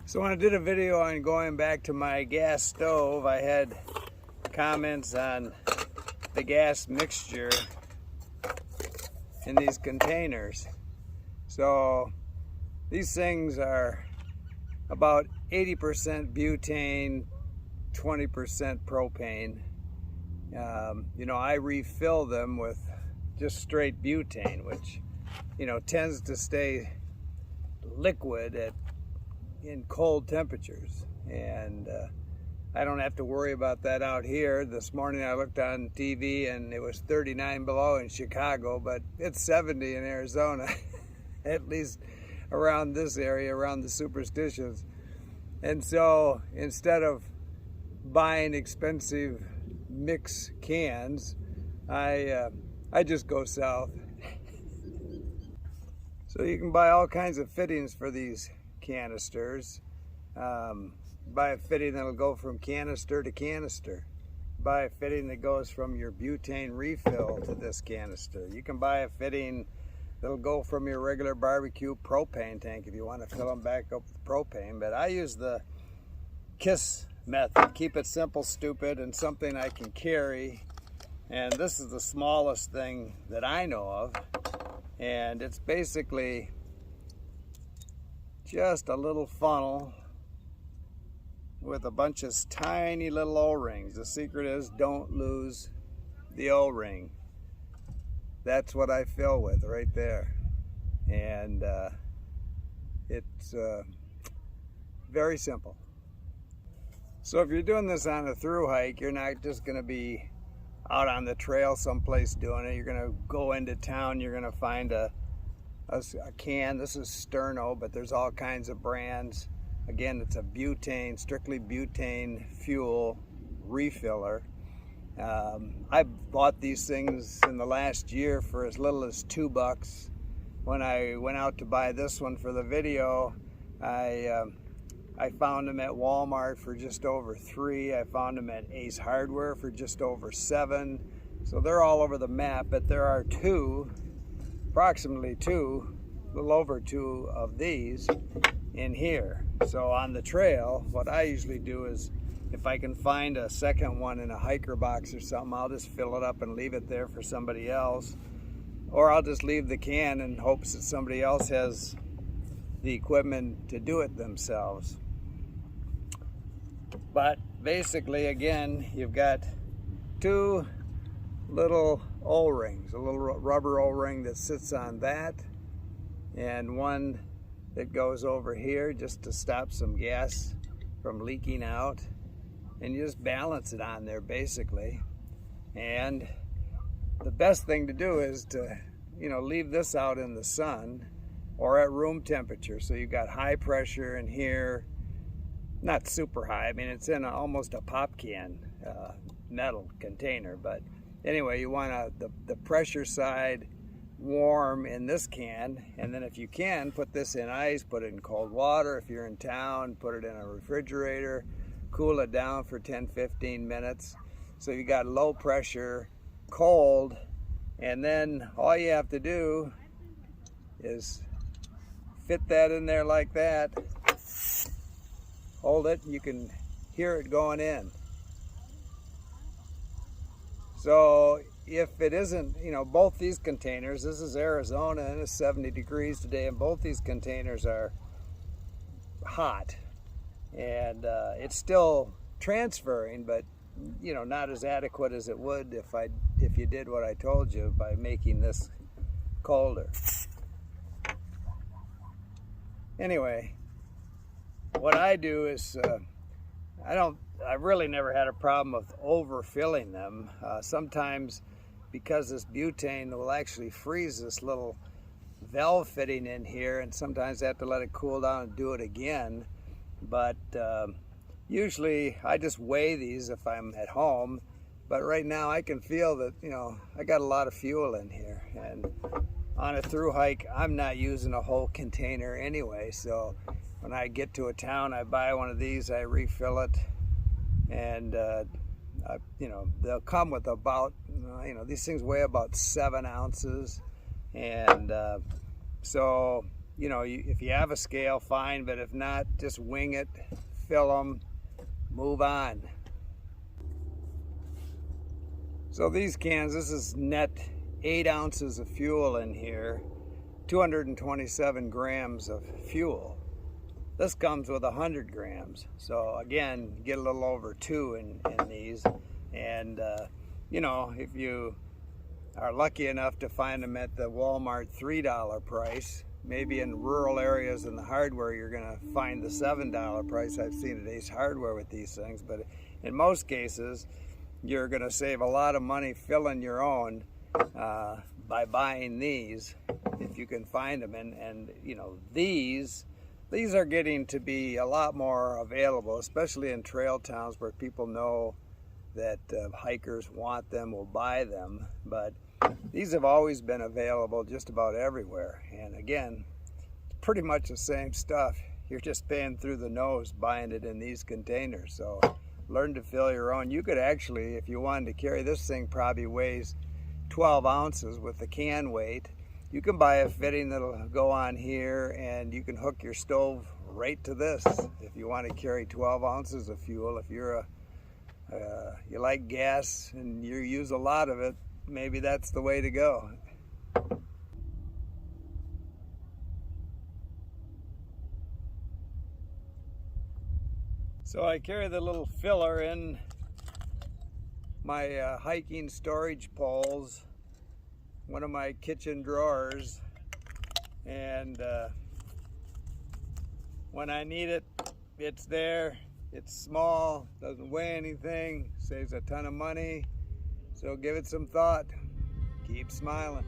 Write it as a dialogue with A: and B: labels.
A: So when I did a video on going back to my gas stove, I had comments on the gas mixture in these containers. So these things are about 80% butane, 20% propane. I refill them with just straight butane, which tends to stay liquid in cold temperatures, and I don't have to worry about that out here. This morning I looked on TV and it was 39 below in Chicago, but it's 70 in Arizona, at least around this area, around the Superstitions. And so instead of buying expensive mix cans, I just go south. So you can buy all kinds of fittings for these canisters. Buy a fitting that'll go from canister to canister. Buy a fitting that goes from your butane refill to this canister. You can buy a fitting that'll go from your regular barbecue propane tank if you want to fill them back up with propane. But I use the KISS method. Keep it simple, stupid, and something I can carry. And this is the smallest thing that I know of. And it's basically just a little funnel with a bunch of tiny little O-rings. The secret is don't lose the O-ring. That's what I fill with right there. And it's very simple. So if you're doing this on a through hike, you're not just going to be out on the trail someplace doing it. You're going to go into town, you're going to find a can. This is Sterno, but there's all kinds of brands. Again, it's a butane, strictly butane fuel refiller. I bought these things in the last year for as little as $2. When I went out to buy this one for the video, I found them at Walmart for just over $3. I found them at Ace Hardware for just over $7. So they're all over the map, but there are approximately two, a little over two of these in here. So on the trail, what I usually do is, if I can find a second one in a hiker box or something, I'll just fill it up and leave it there for somebody else. Or I'll just leave the can in hopes that somebody else has the equipment to do it themselves. But basically, again, you've got two little O-rings, a little rubber O-ring that sits on that, and one that goes over here just to stop some gas from leaking out. And you just balance it on there basically. And the best thing to do is to leave this out in the sun or at room temperature. So you've got high pressure in here, not super high. I mean, it's in almost a pop can metal container, but anyway, you want the pressure side warm in this can, and then if you can, put this in ice, put it in cold water. If you're in town, put it in a refrigerator, cool it down for 10-15 minutes. So you got low pressure, cold, and then all you have to do is fit that in there like that, hold it, you can hear it going in. So if it isn't, both these containers, this is Arizona and it's 70 degrees today, and both these containers are hot, and it's still transferring, but not as adequate as it would if you did what I told you by making this colder. Anyway, what I do is I've really never had a problem with overfilling them. Sometimes, because this butane will actually freeze this little valve fitting in here, and sometimes I have to let it cool down and do it again. But usually I just weigh these if I'm at home. But right now I can feel that, I got a lot of fuel in here. And on a through hike, I'm not using a whole container anyway. So when I get to a town, I buy one of these, I refill it, and they'll come with about, these things weigh about 7 ounces, and so you know, if you have a scale, fine, but if not, just wing it, fill them, move on. So these cans, this is net 8 ounces of fuel in here, 227 grams of fuel. This comes with 100 grams. So again, you get a little over 2 in these. And you know, if you are lucky enough to find them at the Walmart $3 price, maybe in rural areas in the hardware you're gonna find the $7 price. I've seen at Ace Hardware with these things, but in most cases, you're gonna save a lot of money filling your own by buying these, if you can find them. And you know, these are getting to be a lot more available, especially in trail towns where people know that hikers want them, will buy them. But these have always been available just about everywhere. And again, it's pretty much the same stuff. You're just paying through the nose buying it in these containers. So learn to fill your own. You could actually, if you wanted to carry, this thing probably weighs 12 ounces with the can weight. You can buy a fitting that'll go on here, and you can hook your stove right to this if you want to carry 12 ounces of fuel. If you're you like gas and you use a lot of it, maybe that's the way to go. So I carry the little filler in my hiking storage poles, one of my kitchen drawers, and when I need it, it's there. It's small, doesn't weigh anything, saves a ton of money, so give it some thought. Keep smiling.